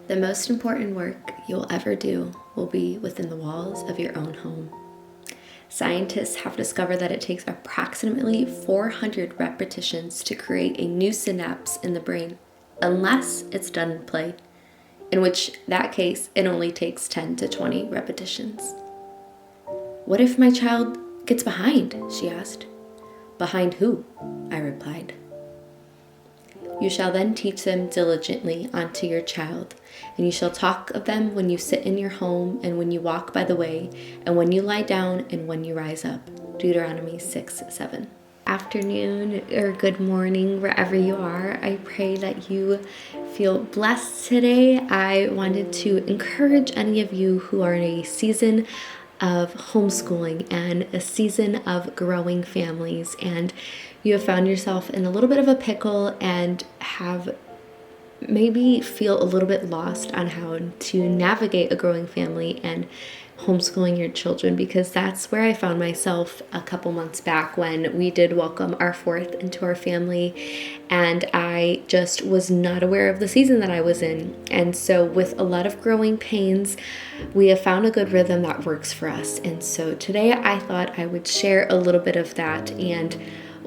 The most important work you'll ever do will be within the walls of your own home. Scientists have discovered that it takes approximately 400 repetitions to create a new synapse in the brain, unless it's done in play, in which that case it only takes 10 to 20 repetitions. "What if my child gets behind?" she asked. "Behind who?" I replied. "You shall then teach them diligently unto your child, and you shall talk of them when you sit in your home, and when you walk by the way, and when you lie down, and when you rise up." Deuteronomy 6:7. Afternoon or good morning, wherever you are. I pray that you feel blessed today. I wanted to encourage any of you who are in a season of homeschooling and a season of growing families, and you have found yourself in a little bit of a pickle and have maybe feel a little bit lost on how to navigate a growing family and homeschooling your children, because that's where I found myself a couple months back when we did welcome our fourth into our family, and I just was not aware of the season that I was in. And so with a lot of growing pains, we have found a good rhythm that works for us. And so today I thought I would share a little bit of that and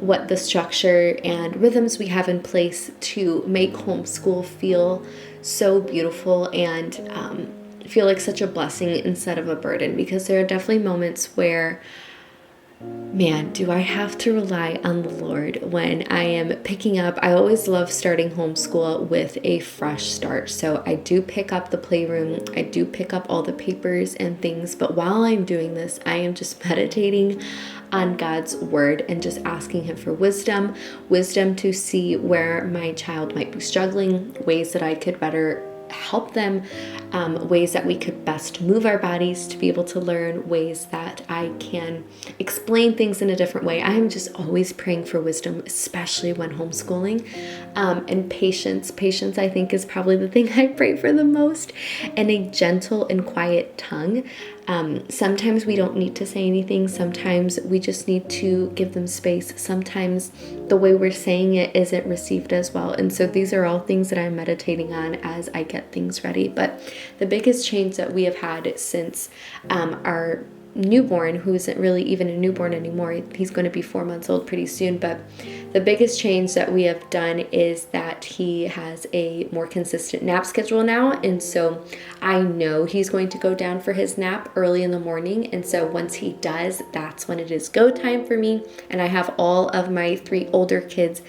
what the structure and rhythms we have in place to make homeschool feel so beautiful and feel like such a blessing instead of a burden, because there are definitely moments where, man, do I have to rely on the Lord when I am picking up. I always love starting homeschool with a fresh start. So I do pick up the playroom, I do pick up all the papers and things, but while I'm doing this, I am just meditating on God's word and just asking him for wisdom to see where my child might be struggling, ways that I could better help them, ways that we could best move our bodies to be able to learn, ways that I can explain things in a different way. I am just always praying for wisdom, especially when homeschooling, and patience. Patience, I think, is probably the thing I pray for the most, and a gentle and quiet tongue. Sometimes we don't need to say anything. Sometimes we just need to give them space. Sometimes the way we're saying it isn't received as well. And so these are all things that I'm meditating on as I get things ready. But the biggest change that we have had since our newborn, who isn't really even a newborn anymore, he's going to be 4 months old pretty soon, but the biggest change that we have done is that he has a more consistent nap schedule now. And so I know he's going to go down for his nap early in the morning. And so once he does, that's when it is go time for me. And I have all of my 3 older kids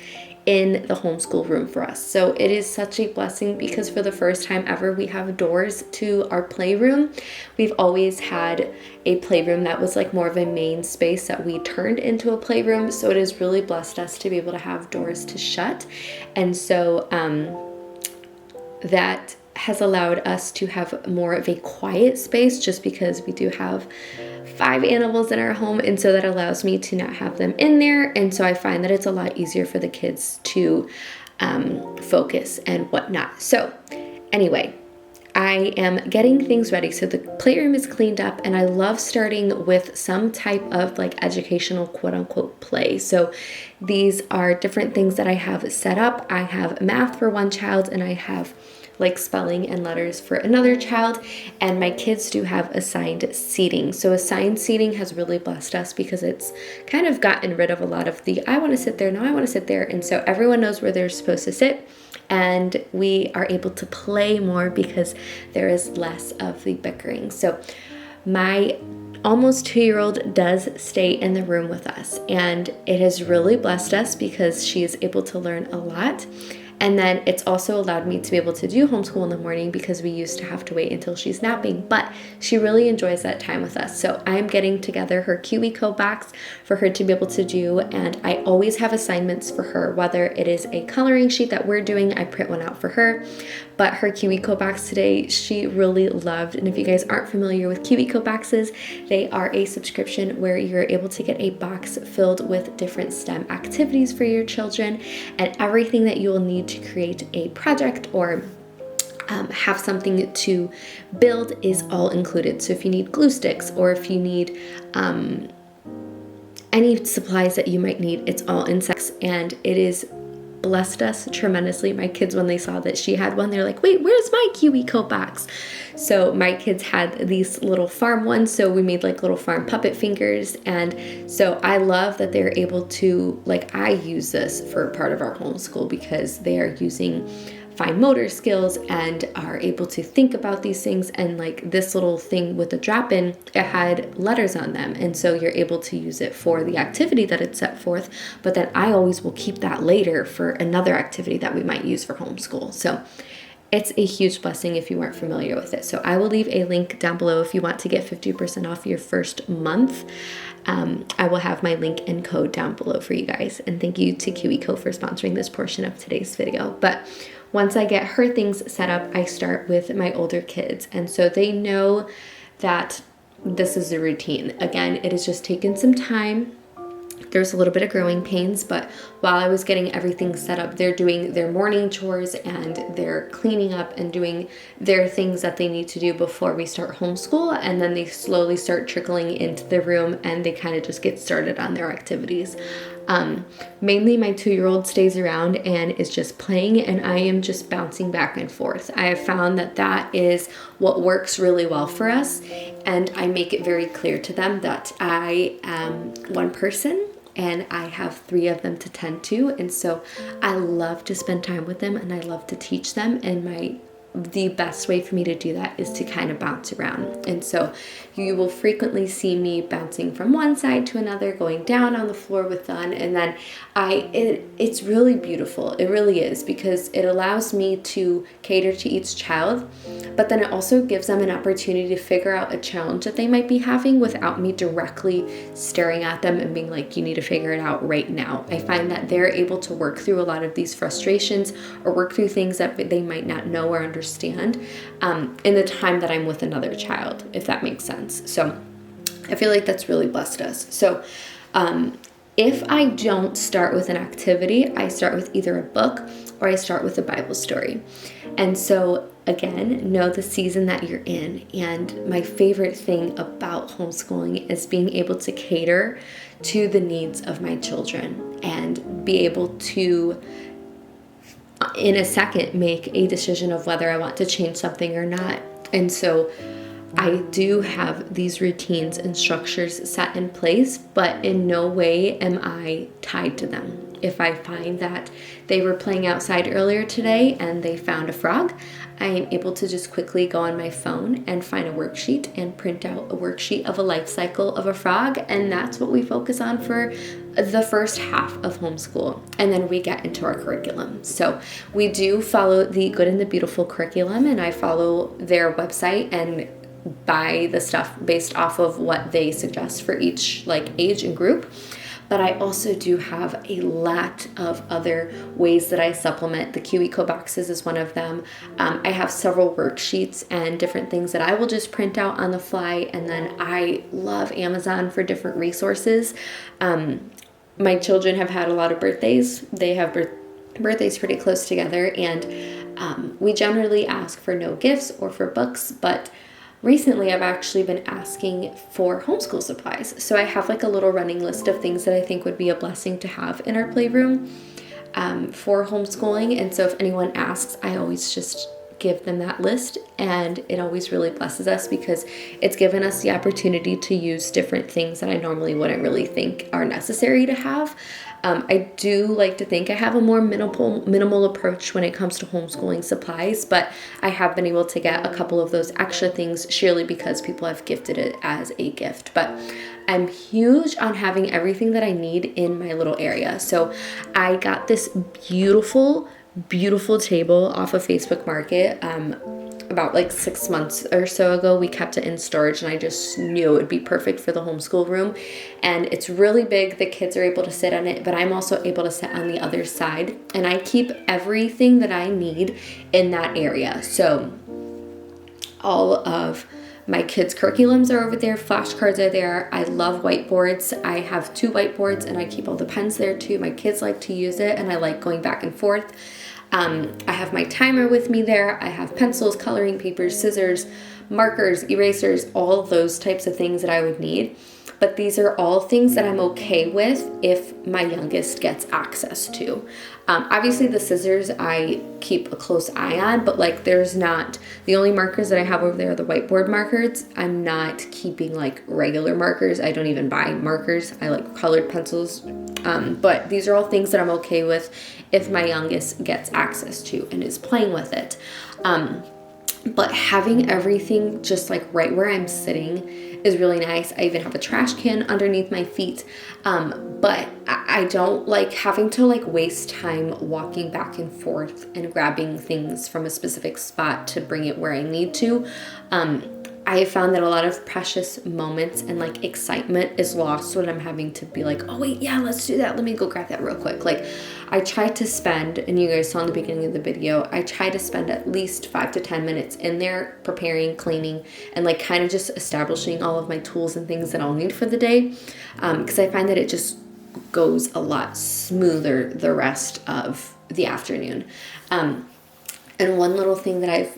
in the homeschool room for us. So it is such a blessing, because for the first time ever, we have doors to our playroom. We've always had a playroom that was like more of a main space that we turned into a playroom. So it has really blessed us to be able to have doors to shut. And so that has allowed us to have more of a quiet space, just because we do have 5 animals in our home, and so that allows me to not have them in there. And so I find that it's a lot easier for the kids to focus and whatnot. So anyway, I am getting things ready. So the playroom is cleaned up, and I love starting with some type of like educational quote unquote play. So these are different things that I have set up. I have math for one child, and I have like spelling and letters for another child, and my kids do have assigned seating. So assigned seating has really blessed us, because it's kind of gotten rid of a lot of the I want to sit there, no, I want to sit there. And so everyone knows where they're supposed to sit, and we are able to play more because there is less of the bickering. So my almost 2-year-old does stay in the room with us, and it has really blessed us because she is able to learn a lot. And then it's also allowed me to be able to do homeschool in the morning, because we used to have to wait until she's napping, but she really enjoys that time with us. So I'm getting together her QE box for her to be able to do, and I always have assignments for her, whether it is a coloring sheet that we're doing, I print one out for her. But her QE box today, she really loved. And if you guys aren't familiar with QE boxes, they are a subscription where you're able to get a box filled with different STEM activities for your children, and everything that you will need to create a project or have something to build is all included. So if you need glue sticks, or if you need any supplies that you might need, it's all in sets, and it is blessed us tremendously. My kids, when they saw that she had one, they're like, wait, where's my KiwiCo box? So my kids had these little farm ones, so we made like little farm puppet fingers. And so I love that they're able to, like, I use this for part of our homeschool because they are using fine motor skills and are able to think about these things. And like this little thing with the drop-in, it had letters on them, and so you're able to use it for the activity that it's set forth, but then I always will keep that later for another activity that we might use for homeschool. So it's a huge blessing if you weren't familiar with it. So I will leave a link down below if you want to get 50% off your first month. I will have my link and code down below for you guys. And thank you to KiwiCo for sponsoring this portion of today's video. But once I get her things set up, I start with my older kids. And so they know that this is a routine. Again, it has just taken some time. There's a little bit of growing pains, but while I was getting everything set up, they're doing their morning chores and they're cleaning up and doing their things that they need to do before we start homeschool. And then they slowly start trickling into the room and they kind of just get started on their activities. Mainly my 2-year-old stays around and is just playing, and I am just bouncing back and forth. I have found that that is what works really well for us, and I make it very clear to them that I am one person and I have 3 of them to tend to, and so I love to spend time with them and I love to teach them, and the best way for me to do that is to kind of bounce around. And so you will frequently see me bouncing from one side to another, going down on the floor with them, and then it's really beautiful. It really is, because it allows me to cater to each child, but then it also gives them an opportunity to figure out a challenge that they might be having without me directly staring at them and being like, you need to figure it out right now. I find that they're able to work through a lot of these frustrations or work through things that they might not know or understand in the time that I'm with another child, if that makes sense. So I feel like that's really blessed us. So if I don't start with an activity, I start with either a book or I start with a Bible story. And so again, know the season that you're in. And my favorite thing about homeschooling is being able to cater to the needs of my children and be able to, in a second, make a decision of whether I want to change something or not. And so I do have these routines and structures set in place, but in no way am I tied to them. If I find that they were playing outside earlier today and they found a frog, I am able to just quickly go on my phone and find a worksheet and print out a worksheet of a life cycle of a frog. And that's what we focus on for the first half of homeschool. And then we get into our curriculum. So we do follow the Good and the Beautiful curriculum, and I follow their website and buy the stuff based off of what they suggest for each age and group. But I also do have a lot of other ways that I supplement. The KiwiCo boxes is one of them. I have several worksheets and different things that I will just print out on the fly. And then I love Amazon for different resources. My children have had a lot of birthdays. They have birthdays pretty close together. And we generally ask for no gifts or for books, but recently, I've actually been asking for homeschool supplies. So I have a little running list of things that I think would be a blessing to have in our playroom for homeschooling. And so if anyone asks, I always just give them that list, and it always really blesses us because it's given us the opportunity to use different things that I normally wouldn't really think are necessary to have. I do like to think I have a more minimal approach when it comes to homeschooling supplies, but I have been able to get a couple of those extra things surely because people have gifted it as a gift. But I'm huge on having everything that I need in my little area. So I got this beautiful table off of Facebook Market about 6 months or so ago. We kept it in storage and I just knew it would be perfect for the homeschool room. And it's really big. The kids are able to sit on it, but I'm also able to sit on the other side. And I keep everything that I need in that area. So all of my kids' curriculums are over there. Flashcards are there. I love whiteboards. I have 2 whiteboards and I keep all the pens there too. My kids like to use it and I like going back and forth. I have my timer with me there. I have pencils, coloring papers, scissors, markers, erasers, all those types of things that I would need. But these are all things that I'm okay with if my youngest gets access to. Obviously the scissors I keep a close eye on, but like there's not, the only markers that I have over there are the whiteboard markers. I'm not keeping like regular markers. I don't even buy markers. I like colored pencils. But these are all things that I'm okay with if my youngest gets access to and is playing with it. But having everything just like right where I'm sitting is really nice. I even have a trash can underneath my feet. But I don't like having to like waste time walking back and forth and grabbing things from a specific spot to bring it where I need to. I have found that a lot of precious moments and like excitement is lost when I'm having to be like, oh wait, yeah, let's do that. Let me go grab that real quick. Like I try to spend, and you guys saw in the beginning of the video, I try to spend at least 5 to 10 minutes in there preparing, cleaning, and like kind of just establishing all of my tools and things that I'll need for the day. Because I find that it just goes a lot smoother the rest of the afternoon. And one little thing that I've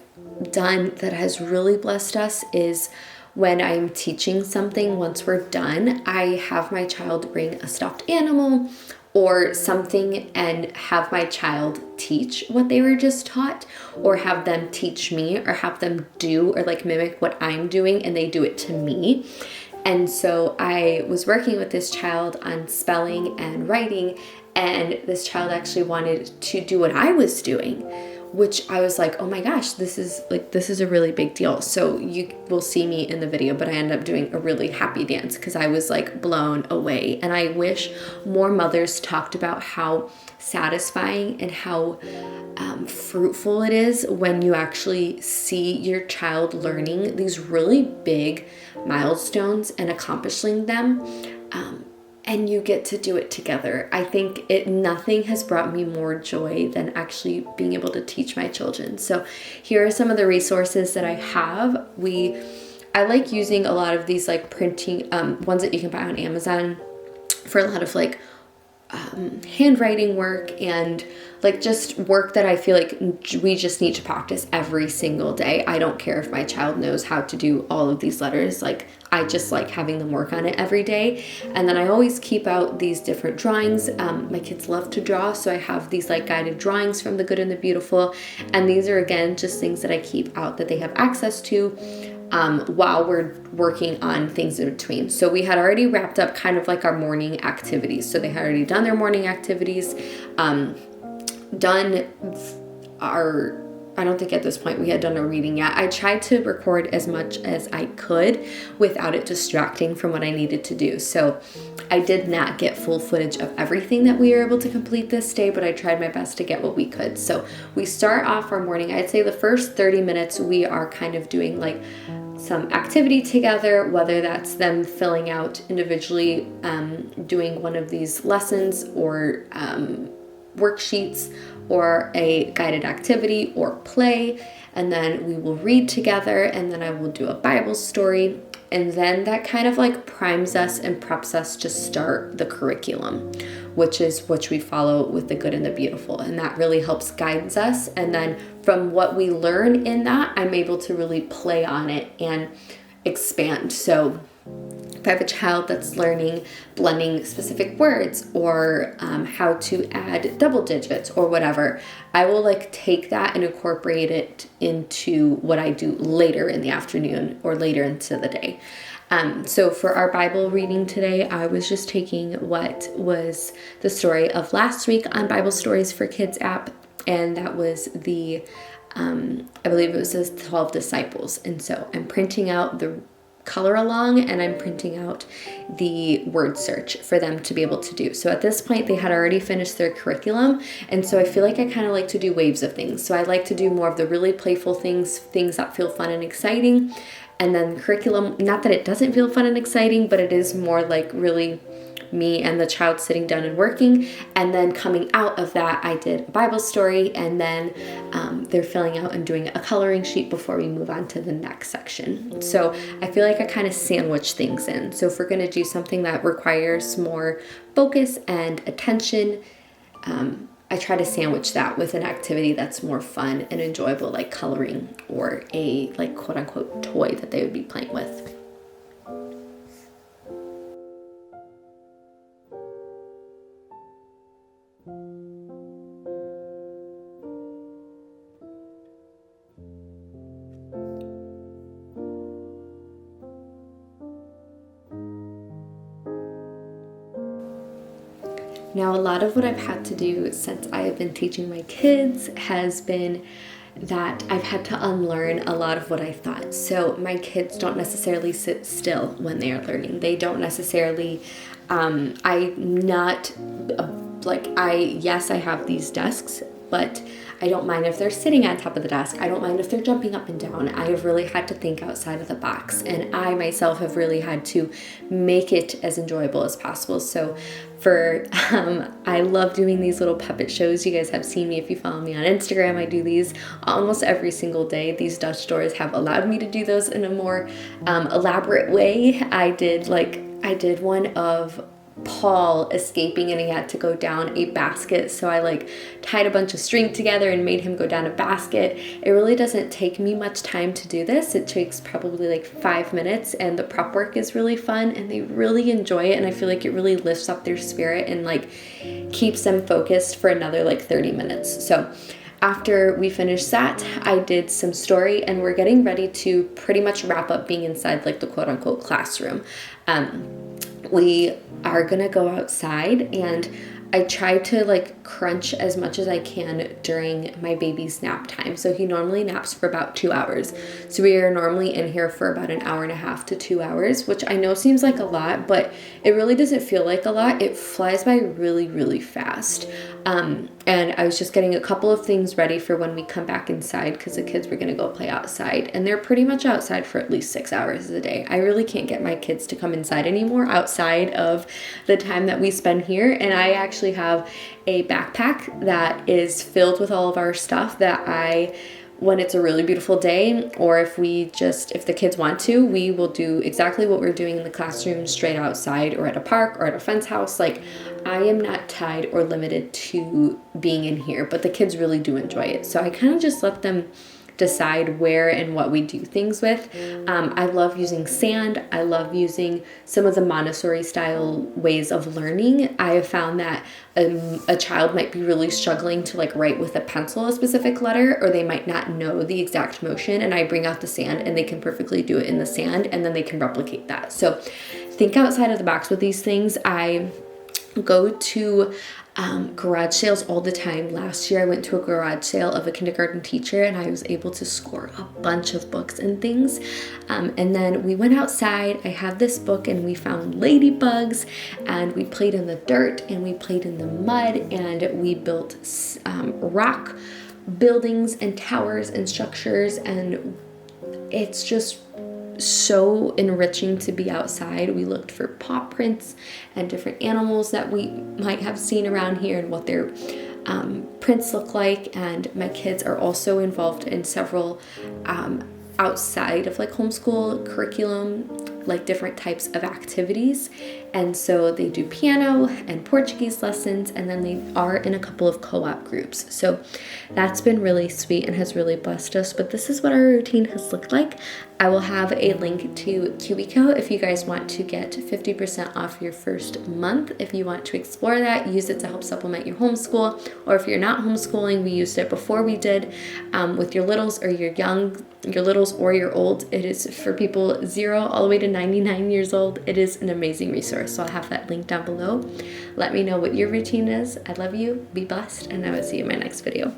done that has really blessed us is when I'm teaching something, once we're done, I have my child bring a stuffed animal or something and have my child teach what they were just taught, or have them teach me, or have them do or like mimic what I'm doing and they do it to me. And so I was working with this child on spelling and writing, and this child actually wanted to do what I was doing, which I was like, oh my gosh, this is a really big deal. So you will see me in the video, but I ended up doing a really happy dance because I was like blown away. And I wish more mothers talked about how satisfying and how fruitful it is when you actually see your child learning these really big milestones and accomplishing them. And you get to do it together. I think nothing has brought me more joy than actually being able to teach my children. So here are some of the resources that I have. I like using a lot of these like printing ones that you can buy on Amazon for a lot of like handwriting work and like just work that I feel like we just need to practice every single day. I don't care if my child knows how to do all of these letters. Like I just like having them work on it every day. And then I always keep out these different drawings. My kids love to draw, so I have these like guided drawings from the Good and the Beautiful. And these are again just things that I keep out that they have access to while we're working on things in between. So we had already wrapped up kind of like our morning activities. So they had already done their morning activities, I don't think at this point we had done a reading yet. I tried to record as much as I could without it distracting from what I needed to do. So I did not get full footage of everything that we were able to complete this day, but I tried my best to get what we could. So we start off our morning. I'd say the first 30 minutes we are kind of doing like some activity together, whether that's them filling out individually, doing one of these lessons or worksheets, or a guided activity or play, and then we will read together, and then I will do a Bible story, and then that kind of like primes us and preps us to start the curriculum, which we follow with the Good and the Beautiful, and that really helps guides us. And then from what we learn in that, I'm able to really play on it and expand. So if I have a child that's learning blending specific words or how to add double digits or whatever, I will like take that and incorporate it into what I do later in the afternoon or later into the day. So for our Bible reading today, I was just taking what was the story of last week on Bible Stories for Kids app, and that was the, I believe it was the 12 disciples. And so I'm printing out the color along, and I'm printing out the word search for them to be able to do. So at this point they had already finished their curriculum, and so I feel like I kind of like to do waves of things. So I like to do more of the really playful things that feel fun and exciting, and then curriculum, not that it doesn't feel fun and exciting, but it is more like really me and the child sitting down and working. And then coming out of that, I did a Bible story, and then they're filling out and doing a coloring sheet before we move on to the next section. So I feel like I kind of sandwich things in. So if we're going to do something that requires more focus and attention, I try to sandwich that with an activity that's more fun and enjoyable, like coloring or a like quote unquote toy that they would be playing with. Now, a lot of what I've had to do since I have been teaching my kids has been that I've had to unlearn a lot of what I thought. So my kids don't necessarily sit still when they are learning. They don't necessarily, yes, I have these desks, but I don't mind if they're sitting on top of the desk. I don't mind if they're jumping up and down. I have really had to think outside of the box, and I myself have really had to make it as enjoyable as possible. So I love doing these little puppet shows. You guys have seen me if you follow me on Instagram. I do these almost every single day. These Dutch doors have allowed me to do those in a more elaborate way. I did one of Paul escaping, and he had to go down a basket, so I tied a bunch of string together and made him go down a basket. It really doesn't take me much time to do this. It takes probably 5 minutes, and the prep work is really fun, and they really enjoy it, and I feel like it really lifts up their spirit and keeps them focused for another 30 minutes. So after we finished that, I did some story, and we're getting ready to pretty much wrap up being inside the quote-unquote classroom. We are gonna go outside, and I try to crunch as much as I can during my baby's nap time. So he normally naps for about 2 hours. So we are normally in here for about an hour and a half to 2 hours, which I know seems like a lot, but it really doesn't feel like a lot. It flies by really, really fast. And I was just getting a couple of things ready for when we come back inside, because the kids were gonna go play outside, and they're pretty much outside for at least 6 hours a day. I really can't get my kids to come inside anymore outside of the time that we spend here. And I actually have a backpack that is filled with all of our stuff that when it's a really beautiful day, or if the kids want to, we will do exactly what we're doing in the classroom straight outside or at a park or at a friend's house. I am not tied or limited to being in here, but the kids really do enjoy it. So I kind of just let them decide where and what we do things with. I love using sand. I love using some of the Montessori style ways of learning. I have found that a child might be really struggling to write with a pencil a specific letter, or they might not know the exact motion, and I bring out the sand and they can perfectly do it in the sand, and then they can replicate that. So think outside of the box with these things. I go to garage sales all the time. Last year I went to a garage sale of a kindergarten teacher, and I was able to score a bunch of books and things. And then we went outside. I had this book, and we found ladybugs, and we played in the dirt, and we played in the mud, and we built rock buildings and towers and structures, and it's just so enriching to be outside. We looked for paw prints and different animals that we might have seen around here and what their prints look like. And my kids are also involved in several outside of homeschool curriculum, different types of activities. And so they do piano and Portuguese lessons, and then they are in a couple of co-op groups. So that's been really sweet and has really blessed us. But this is what our routine has looked like. I will have a link to Cubico if you guys want to get 50% off your first month. If you want to explore that, use it to help supplement your homeschool. Or if you're not homeschooling, we used it before we did with your littles or your littles or your old. It is for people 0 all the way to 99 years old. It is an amazing resource. So I'll have that link down below. Let me know what your routine is. I love you. Be blessed. And I will see you in my next video.